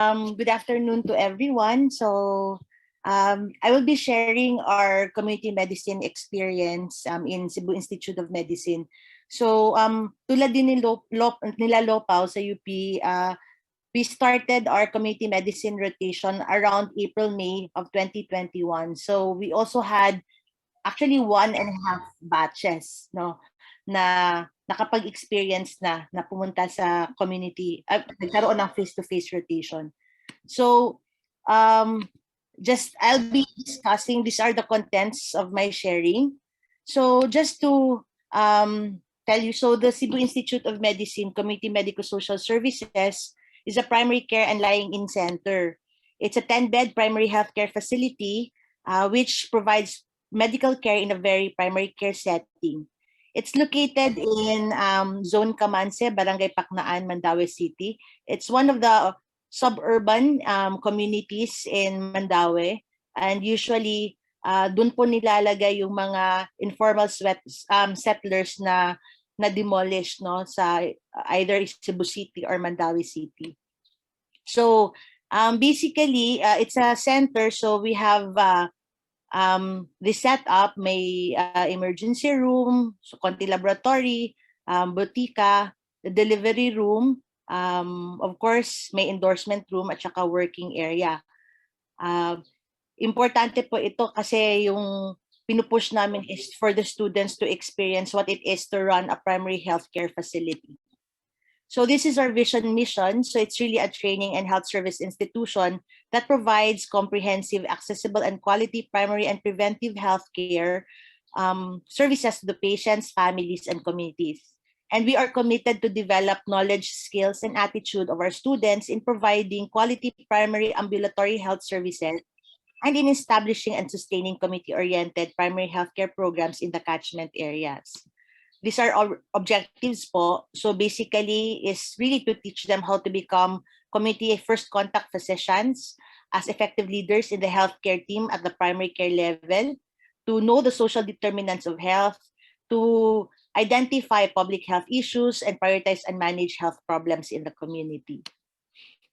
Good afternoon to everyone. I will be sharing our community medicine experience in Cebu Institute of Medicine. Tulad din nila Lopaw sa UP, we started our community medicine rotation around April-May of 2021. So we also had actually 1.5 batches, no, na nakapag-experience na pumunta sa community, nagkaroon ng face-to-face rotation. So I'll be discussing, these are the contents of my sharing. So just to tell you, so the Cebu Institute of Medicine Community Medico-Social Services is a primary care and lying-in center. It's a 10-bed primary healthcare facility which provides medical care in a very primary care setting. It's located in Zone Camanse, Barangay Pacnaan, Mandaue City. It's one of the suburban communities in Mandaue, and usually dun po nilalagay yung mga informal settlers na demolish, no, sa either Cebu City or Mandaue City. So basically it's a center, so we have the setup, may emergency room, so konti laboratory, botika, the delivery room, of course may endorsement room at saka working area. Importante po ito kasi yung pinupush namin is for the students to experience what it is to run a primary healthcare facility. So this is our vision mission. So it's really a training and health service institution that provides comprehensive, accessible, and quality primary and preventive healthcare services to the patients, families, and communities. And we are committed to develop knowledge, skills, and attitude of our students in providing quality primary ambulatory health services and in establishing and sustaining community-oriented primary healthcare programs in the catchment areas. These are our objectives po. So basically is really to teach them how to become community first contact physicians as effective leaders in the healthcare team at the primary care level, to know the social determinants of health, to identify public health issues and prioritize and manage health problems in the community.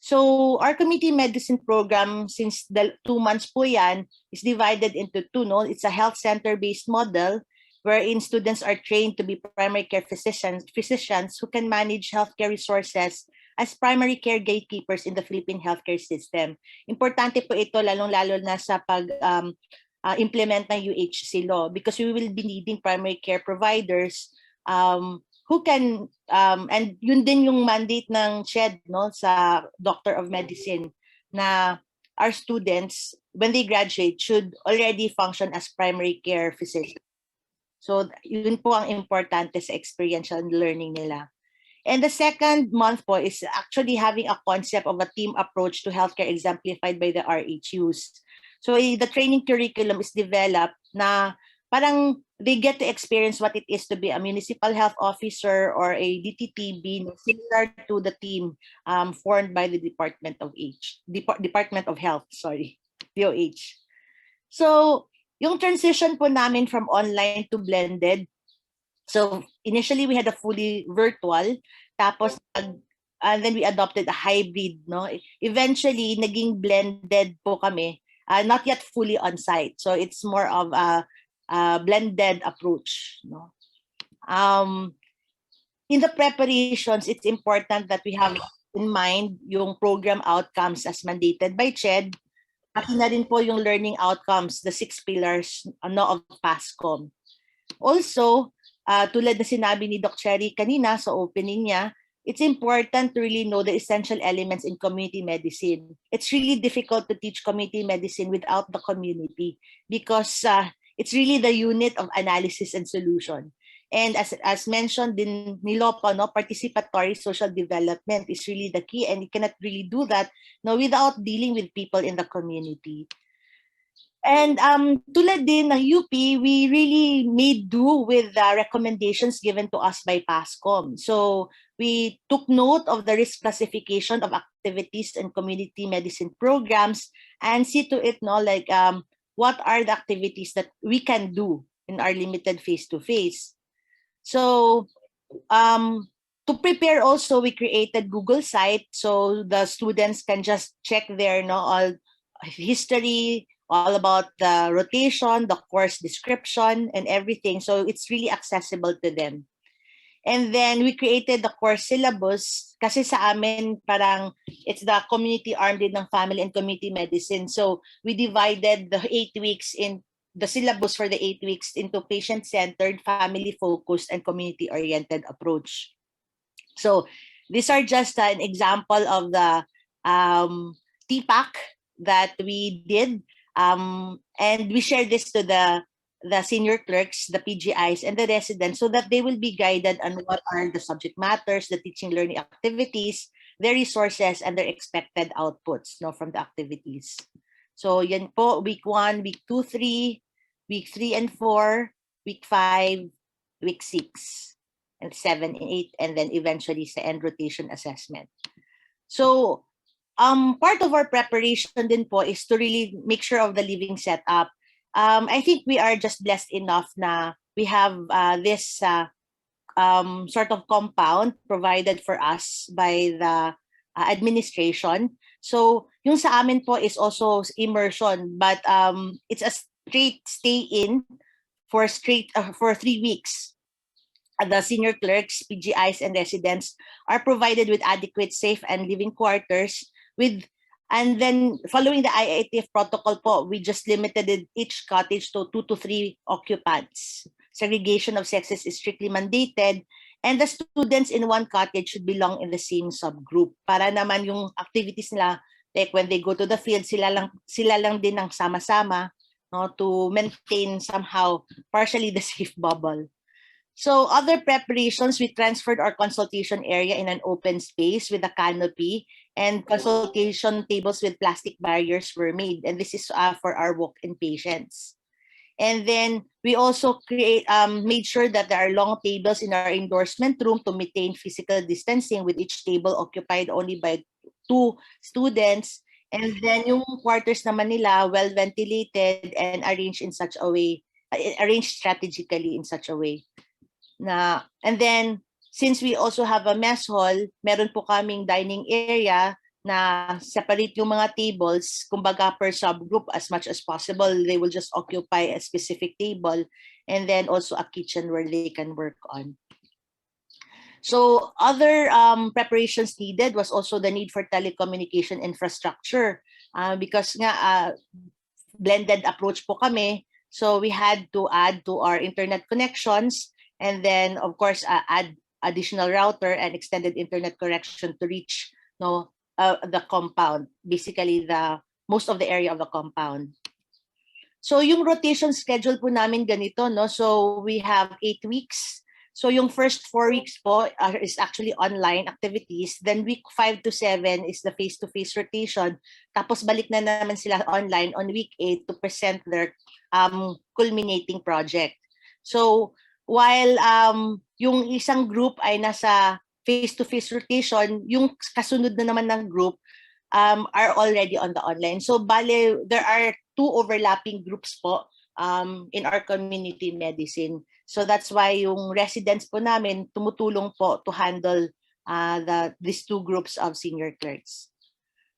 So our community medicine program, since the 2 months po yan, is divided into two. No? It's a health center-based model wherein students are trained to be primary care physicians who can manage healthcare resources as primary care gatekeepers in the Philippine healthcare system. Importante po ito lalong-lalo na sa pag-implement ng UHC law, because we will be needing primary care providers who can, and yun din yung mandate ng CHED, no, sa Doctor of Medicine, na our students, when they graduate, should already function as primary care physicians. So yun po ang importante sa experiential learning nila. And the second month po is actually having a concept of a team approach to healthcare exemplified by the RHUs. So the training curriculum is developed na parang they get to experience what it is to be a municipal health officer or a DTTB, similar to the team formed by the Department of Health, DOH. So yung transition po namin from online to blended, so initially we had a fully virtual, tapos and then we adopted a hybrid, no. Eventually naging blended po kami, not yet fully on site, so it's more of a blended approach, no. In the preparations, it's important that we have in mind yung program outcomes as mandated by CHED, pati na rin po yung learning outcomes, the 6 pillars of Pascom. Also, tulad na sinabi ni Doc Cherry kanina sa opening niya, it's important to really know the essential elements in community medicine. It's really difficult to teach community medicine without the community, because it's really the unit of analysis and solution. And as mentioned din ni Lopa, no, participatory social development is really the key, and you cannot really do that, no, without dealing with people in the community. And tulad din ng UP, we really made do with the recommendations given to us by Pascom. So we took note of the risk classification of activities and community medicine programs and see to it, no, like what are the activities that we can do in our limited face-to-face. So To prepare also, we created Google site so the students can just check their all history, all about the rotation, the course description, and everything. So it's really accessible to them. And then we created the course syllabus kasi sa amin parang it's the community arm din ng family and community medicine. So we divided the 8 weeks in the syllabus for the 8 weeks into patient-centered, family-focused, and community-oriented approach. So these are just an example of the TPAC that we did. And we share this to the senior clerks, the PGIs, and the residents so that they will be guided on what are the subject matters, the teaching learning activities, their resources, and their expected outputs from the activities. So yan po, week 1, week 2, 3, week 3 and 4, week 5, week 6. And 7 and 8, and then eventually sa end rotation assessment. So, part of our preparation din po is to really make sure of the living setup. I think we are just blessed enough na we have this sort of compound provided for us by the administration. So, yung sa amin po is also immersion, but it's a straight stay-in for 3 weeks. The senior clerks, PGIs, and residents are provided with adequate, safe, and living quarters. And then following the IITF protocol po, we just limited each cottage to 2 to 3 occupants. Segregation of sexes is strictly mandated, and the students in one cottage should belong in the same subgroup. Para naman yung activities nila, like when they go to the field, sila lang din ang sama-sama, to maintain somehow partially the safe bubble. So other preparations, we transferred our consultation area in an open space with a canopy, and consultation tables with plastic barriers were made. And this is for our walk-in patients. And then we also made sure that there are long tables in our endorsement room to maintain physical distancing, with each table occupied only by 2 students. And then yung quarters naman nila well ventilated and arranged strategically in such a way. And then, since we also have a mess hall, meron po kaming dining area na separate yung mga tables, kumbaga per subgroup as much as possible. They will just occupy a specific table, and then also a kitchen where they can work on. So other preparations needed was also the need for telecommunication infrastructure because nga blended approach po kami. So we had to add to our internet connections, and then of course add additional router and extended internet connection to reach the compound, basically the most of the area of the compound. So yung rotation schedule po namin ganito, so we have 8 weeks. So yung first 4 weeks po is actually online activities. Then week 5 to 7 is the face-to-face rotation. Tapos balik na naman sila online on week 8 to present their culminating project. So while yung isang group ay nasa face-to-face rotation, yung kasunod na naman ng group are already on the online. So bale, there are 2 overlapping groups po in our community medicine. So that's why yung residents po namin tumutulong po to handle these 2 groups of senior clerks.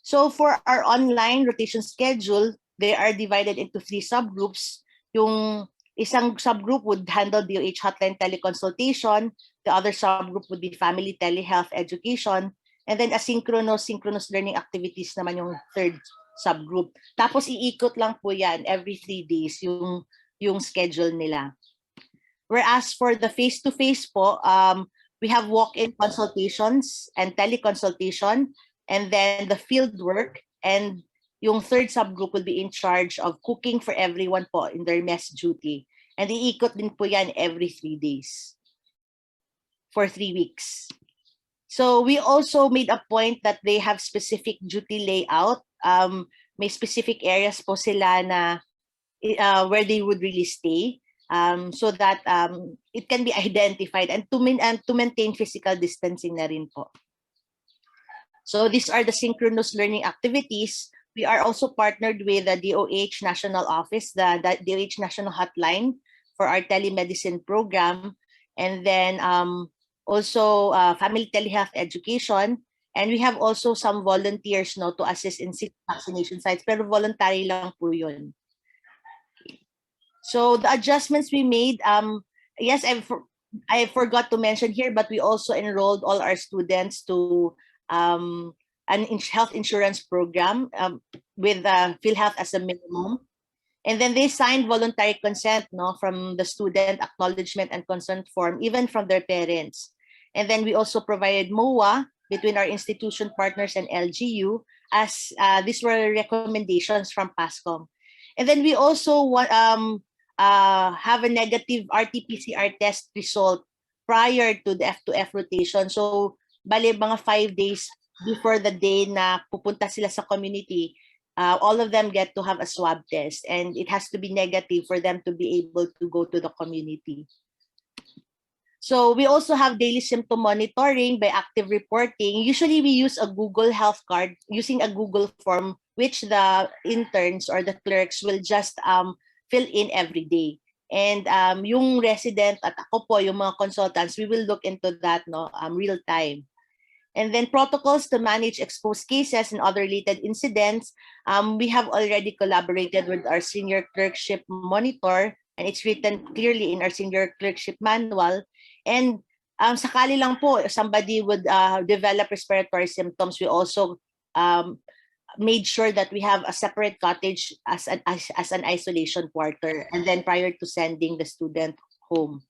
So for our online rotation schedule, they are divided into 3 subgroups. Yung isang subgroup would handle DOH hotline teleconsultation. The other subgroup would be family telehealth education. And then synchronous learning activities naman yung third subgroup. Tapos iikot lang po yan every 3 days yung schedule nila. Whereas for the face-to-face po, we have walk-in consultations and teleconsultation, and then the field work, and yung third subgroup will be in charge of cooking for everyone po in their mess duty. And iikot din po yan every 3 days for 3 weeks. So we also made a point that they have specific duty layout. May specific areas po sila na where they would really stay, so that it can be identified and to maintain physical distancing na rin po. So these are the synchronous learning activities. We are also partnered with the DOH National Office, the DOH National Hotline for our telemedicine program. And then also family telehealth education, and we have also some volunteers no to assist in vaccination sites, pero voluntary lang po yun. So the adjustments we made, yes, I forgot to mention here, but we also enrolled all our students to an health insurance program with PhilHealth as a minimum. And then they signed voluntary consent no, from the student acknowledgement and consent form, even from their parents. And then we also provided MOA between our institution partners and LGU, as these were recommendations from Pascom. And then we also have a negative RT-PCR test result prior to the F2F rotation. So, bali mga 5 days before the day na pupunta sila sa community, all of them get to have a swab test, and it has to be negative for them to be able to go to the community. So we also have daily symptom monitoring by active reporting. Usually we use a Google Health Card using a Google form, which the interns or the clerks will just fill in every day. And yung resident at ako po, yung mga consultants, we will look into that no real time. And then protocols to manage exposed cases and other related incidents. We have already collaborated with our senior clerkship monitor, and it's written clearly in our senior clerkship manual. And sakali lang po, if somebody would develop respiratory symptoms, we also made sure that we have a separate cottage as an isolation quarter, and then prior to sending the student home.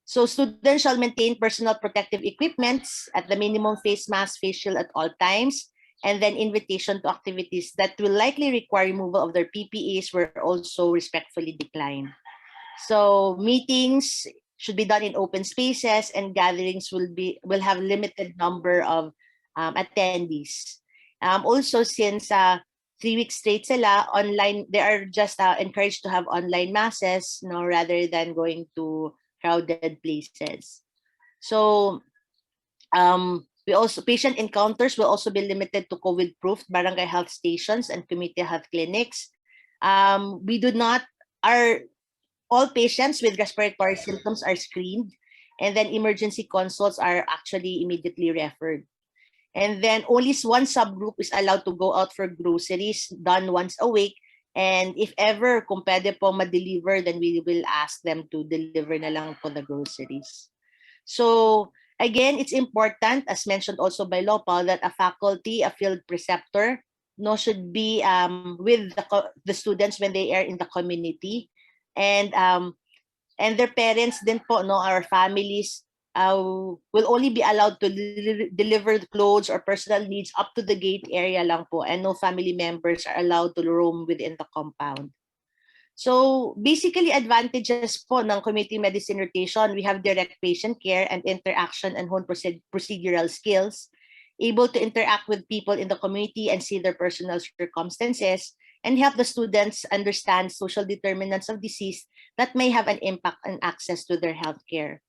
So students shall maintain personal protective equipments at the minimum face mask, face shield at all times, and then invitation to activities that will likely require removal of their PPEs were also respectfully declined. So meetings should be done in open spaces, and gatherings will have limited number of attendees. Also, since 3 weeks straight sila online, they are just encouraged to have online masses, no, rather than going to crowded places. So patient encounters will also be limited to COVID-proof barangay health stations and community health clinics. All patients with respiratory symptoms are screened, and then emergency consults are actually immediately referred. And then only one subgroup is allowed to go out for groceries, done once a week. And if ever kung pwede po ma-deliver, then we will ask them to deliver na lang po the groceries. So again, it's important, as mentioned also by Lopal, that a faculty, a field preceptor, no, should be with the students when they are in the community, and their parents din po, no, our families will only be allowed to deliver clothes or personal needs up to the gate area lang po, and no family members are allowed to roam within the compound. So basically, advantages po ng community medicine rotation, we have direct patient care and interaction and hone procedural skills, able to interact with people in the community and see their personal circumstances, and help the students understand social determinants of disease that may have an impact on access to their healthcare.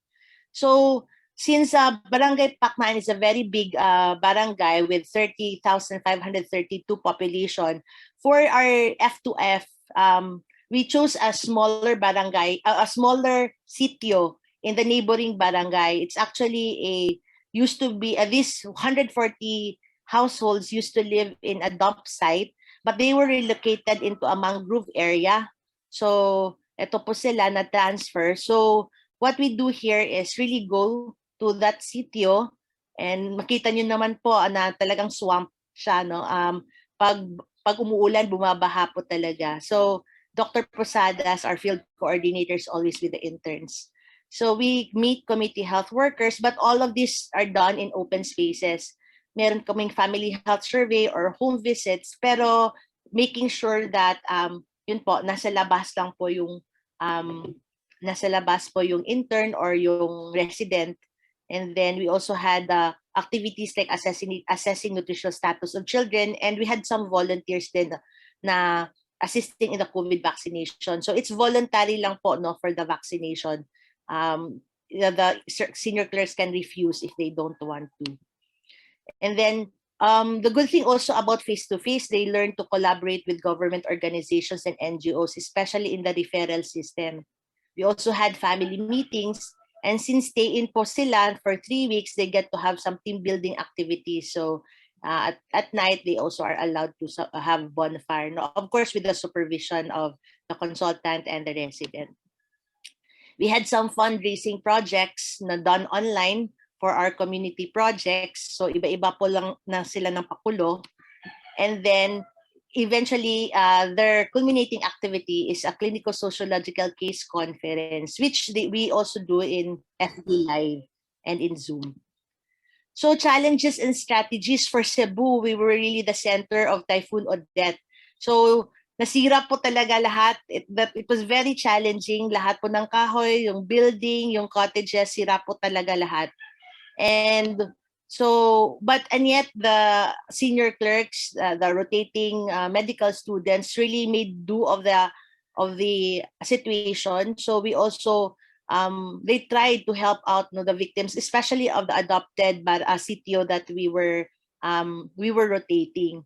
So since Barangay Pacman is a very big barangay with 30,532 population, for our F2F, we chose a smaller barangay, a smaller sitio in the neighboring barangay. It's actually used to be these 140 households used to live in a dump site, but they were relocated into a mangrove area. So ito po sila na transfer. So what we do here is really go to that sitio, and makita nyo naman po na talagang swamp siya, no? Pag umuulan, bumabaha po talaga. So Dr. Posadas, our field coordinators, always with the interns. So we meet community health workers, but all of these are done in open spaces. Meron kaming family health survey or home visits, pero making sure that yun po, nasa labas po yung intern or yung resident. And then we also had activities like assessing nutritional status of children, and we had some volunteers din na assisting in the COVID vaccination. So it's voluntary lang po, no, for the vaccination. The senior clerks can refuse if they don't want to. And then the good thing also about face-to-face, they learn to collaborate with government organizations and NGOs, especially in the referral system. We also had family meetings, And since stay-in po sila for 3 weeks, they get to have some team building activities. So at night, they also are allowed to have bonfire, no? Of course, with the supervision of the consultant and the resident. We had some fundraising projects na done online for our community projects. So iba-iba po lang na sila ng pakulo. And then eventually, their culminating activity is a clinical sociological case conference, which we also do in FB Live and in Zoom. So challenges and strategies for Cebu, we were really the center of Typhoon Odette. So nasira po talaga lahat. It was very challenging. Lahat po ng kahoy, yung building, yung cottages, sira po talaga lahat. And yet the senior clerks, the rotating medical students really made do of the situation. So we also they tried to help out the victims, especially of the adopted CTO that we were rotating.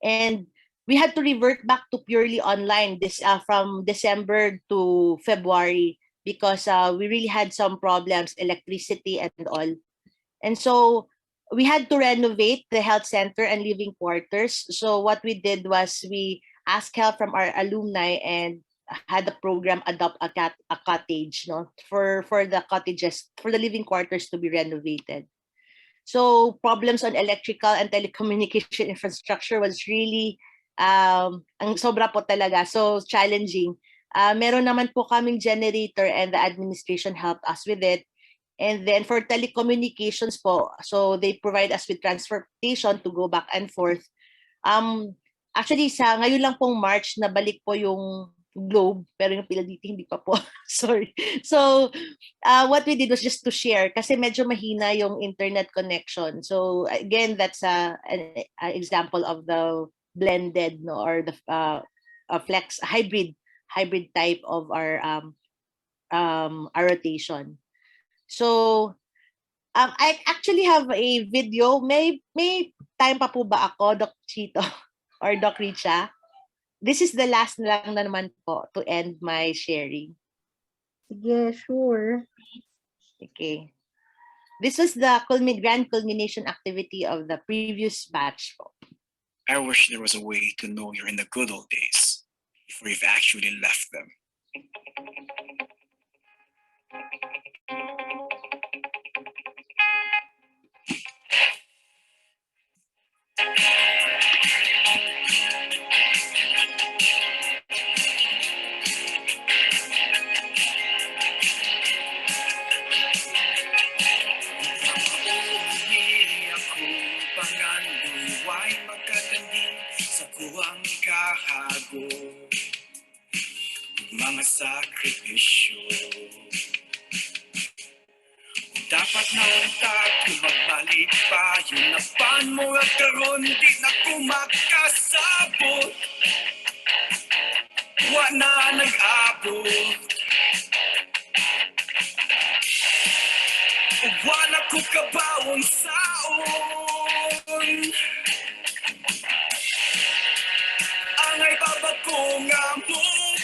And we had to revert back to purely online from December to February because we really had some problems, electricity and all. And so we had to renovate the health center and living quarters. So what we did was we asked help from our alumni and had the program adopt a cottage, no, for the cottages, for the living quarters to be renovated. So problems on electrical and telecommunication infrastructure was really ang sobra po talaga, so challenging. Meron naman po kaming generator and the administration helped us with it. And then for telecommunications po, so they provide us with transportation to go back and forth. Actually, ngayon lang pong March, nabalik po yung Globe, pero yung PLDT hindi pa po. Sorry. So, what we did was just to share kasi medyo mahina yung internet connection. So, again, that's an example of the blended, no, or the flex hybrid type of our rotation. So, I actually have a video. May time pa po ba ako, Doc Chito or Doc Richa? This is the last na lang naman po to end my sharing. Yeah, sure. Okay. This was the grand culmination activity of the previous batch po. I wish there was a way to know you're in the good old days before you've actually left them. Mga sakripisyo dapat na tayo magbalik pa yung napan mo at karon di na kumakasabot wa na nag-abot wala ko kabawang saon ang ay babako nga mo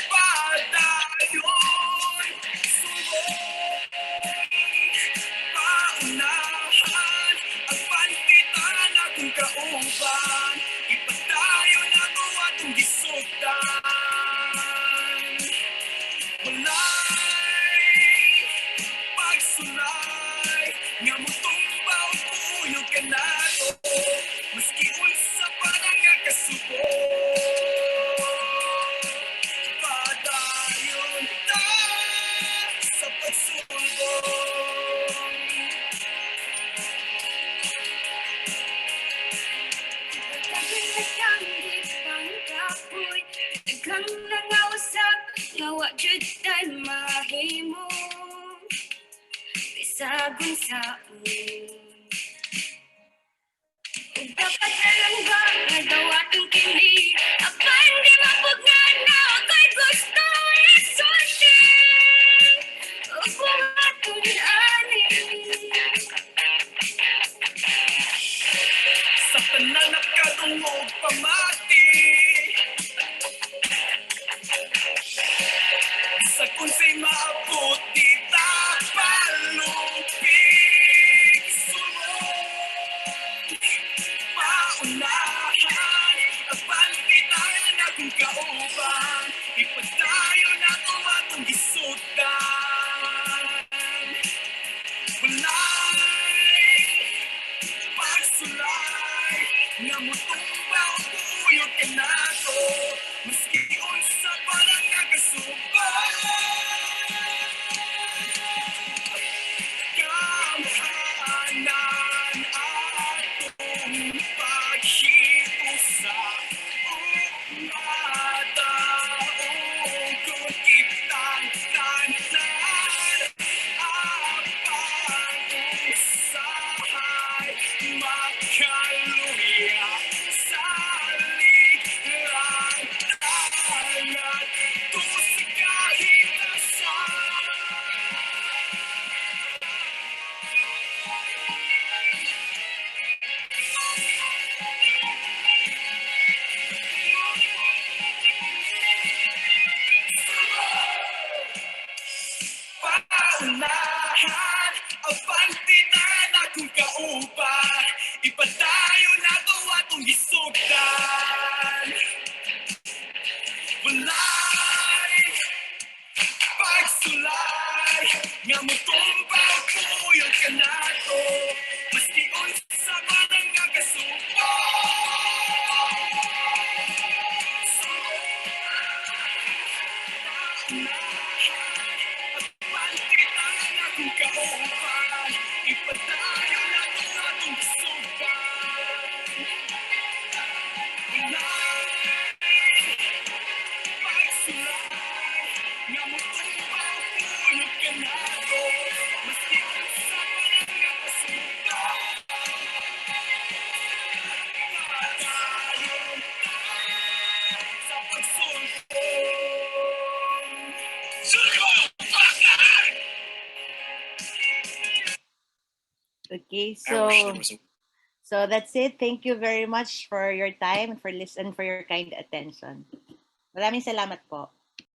padayon sulong paunahan ang pantitan akong kauban ipadayon ako atong gisugdan walay pagsulay nga mutumbaw kuyog ka na to maski unsa pa lang nga kasubo padayon ta sa pagsulbong Daghang gipang kapoy daghang nangausap nga wa jud tay mahimo bisagon saon dapat na lang ba nga dawatong kini apan di mapugnan na ako'y gusto isulti kung atong ani sa tanan at kadungog pamati sa kunsay maabot di tapalo Okay, I wish there so was a so that's it. Thank you very much for your time and for your kind attention. Maraming salamat po.